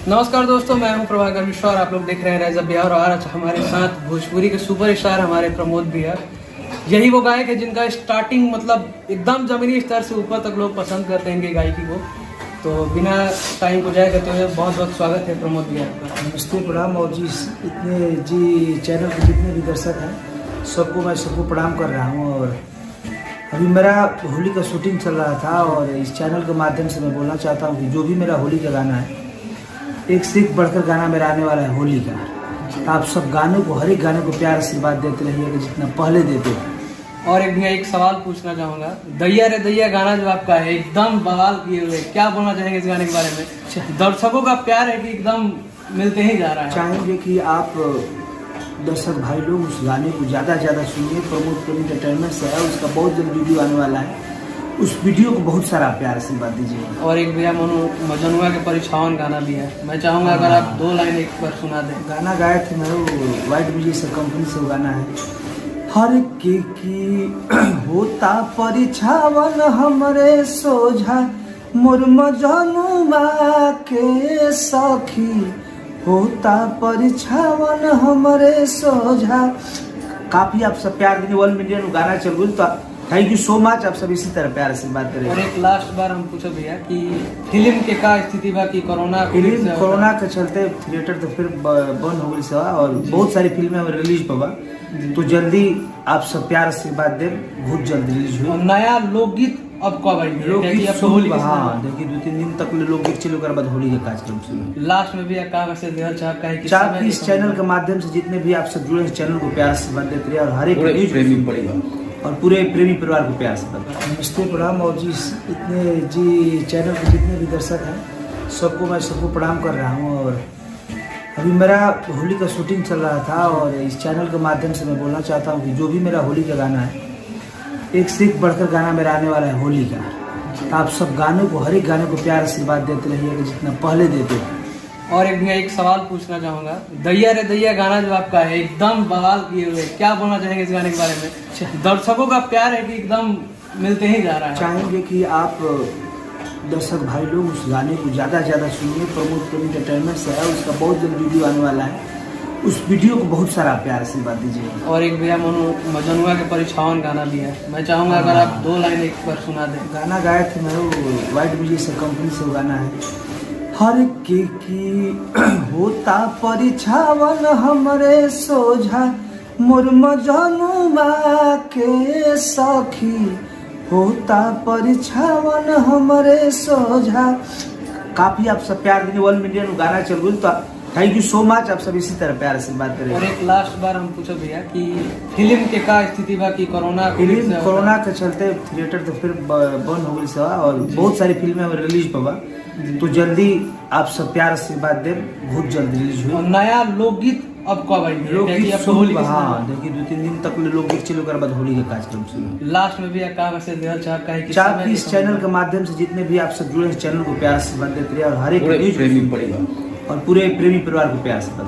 नमस्कार दोस्तों, मैं हूं प्रभाकर मिश्रा और आप लोग देख रहे हैं राइज अप बिहार। और आज हमारे साथ भोजपुरी के सुपरस्टार हमारे प्रमोद भैया। यही वो गायक है जिनका स्टार्टिंग मतलब एकदम जमीनी स्तर से ऊपर तक लोग पसंद करते हैं इनकी गायकी को। तो बिना टाइम को जाया करते हुए बहुत बहुत स्वागत है प्रमोद भैया का। नमस्ते, प्रणाम। और जी चैनल के जितने भी दर्शक हैं सबको प्रणाम कर रहा हूँ। और अभी मेरा होली का शूटिंग चल रहा था और इस चैनल के माध्यम से मैं बोलना चाहता हूँ कि जो भी मेरा होली का गाना है, एक से एक बढ़कर गाना मेरा आने वाला है होली का। तो आप सब गानों को, हर एक गाने को प्यार आशीर्वाद देते रहिएगा जितना पहले देते हैं। और एक भैया एक सवाल पूछना चाहूँगा, दैया रे दैया गाना जो आपका है एकदम बवाल किए हुए, क्या बोलना चाहेंगे इस गाने के बारे में? दर्शकों का प्यार है कि एकदम मिलते ही जा रहा है। चाहेंगे कि आप दर्शक भाई लोग उस गाने को ज़्यादा से ज़्यादा सुनिए। प्रमोद प्रेमी एंटरटेनमेंट से है, उसका बहुत जल्द वीडियो आने वाला है। उस वीडियो को बहुत सारा प्यार आशीर्वाद दीजिए। और एक भैया मजनुआ के परिछावन गाना भी है, मैं चाहूँगा अगर आप 2 लाइन एक बार सुना दें। गाना गाए थे मैं, वो वाइट म्यूजिक से कंपनी से वो गाना है। हर की होता परिछावन हमरे सोझा, मोर मजनुआ के सखी होता परिछावन हमरे सोझा। काफी आप सब प्यार देंगे। 1 मिलियन गाना चल गई, तो थैंक यू सो मच। आप सब इसी तरह प्यार से बात करें। और एक लास्ट बार हम पूछो भैया कि फिल्म के का स्थिति बा कि कोरोना के चलते थिएटर तो फिर बंद हो गई सेवा और बहुत सारी फिल्में रिलीज पवा। तो जल्दी आप सब प्यार से बात दे, बहुत जल्द रिलीज हुई। और नया लोकगीत अब कब आएंगे? लोकगीत हाँ देखिए 2-3 दिन तक लोकगीत चलो, कर बाद होली का कार्यक्रम शुरू। लास्ट में भी का मैसेज देना चाहता है कि चाहे इस चैनल के माध्यम से जितने भी आप सब जुड़े हैं चैनल को प्यार से बात देते रहिए और हर एक प्रेमी पड़ेगा और पूरे प्रेमी परिवार को प्यार से बात। नमस्ते, प्रणाम। और जी चैनल के जितने भी दर्शक हैं सबको प्रणाम कर रहा हूँ। और अभी मेरा होली का शूटिंग चल रहा था और इस चैनल के माध्यम से मैं बोलना चाहता हूँ कि जो भी मेरा होली का गाना है, एक से एक बढ़कर गाना मेरा आने वाला है होली का। तो आप सब गानों को, हर एक गाने को प्यार आशीर्वाद देते रहिएगा जितना पहले देते हैं। और एक भैया एक सवाल पूछना चाहूँगा, दैया रे दैया गाना जो आपका है एकदम बवाल किए हुए, क्या बोलना चाहेंगे इस गाने के बारे में? दर्शकों का प्यार है कि एकदम मिलते ही जा रहा है। चाहेंगे कि आप दर्शक भाई लोग उस गाने को ज़्यादा से ज़्यादा सुनिए। प्रमोद प्रेमी एंटरटेनमेंट से है, उसका बहुत जल्द वीडियो आने वाला है। उस वीडियो को बहुत सारा प्यार आशीर्वाद दीजिए। और एक भैया मजनुआ के परिछावन गाना भी है, मैं चाहूँगा अगर आप 2 लाइन एक बार सुना दें। गाना गाए थे मैं, वो वाइट म्यूजिक से कंपनी से वो गाना है। हर की होता परिछावन हमरे सोझा, मोर मजनुआ के सखी होता परिछावन हमरे सोझा। काफी आप सब प्यार देंगे। 1 मिलियन गाना चल गई, तो थैंक यू सो मच। आप सब इसी तरह प्यार से बात करें। और एक लास्ट बार हम पूछो भैया कि फिल्म के का स्थिति बा कि कोरोना के चलते थिएटर तो फिर बंद हो गई सेवा और बहुत सारी फिल्में रिलीज पवा। तो जल्दी आप सब प्यार से बात दे, बहुत जल्द रिलीज हुई। और नया लोकगीत अब कब आएंगे? लोकगीत हाँ देखिए 2-3 दिन तक लोकगीत चलो, कर बाद होली का कार्यक्रम शुरू। लास्ट में भी का मैसेज देना चाहता है कि चाहे इस चैनल के माध्यम से जितने भी आप सब जुड़े हैं चैनल को प्यार से बात देते रहिए और हर एक प्रेमी पड़ेगा और पूरे प्रेमी परिवार को प्यार से बात।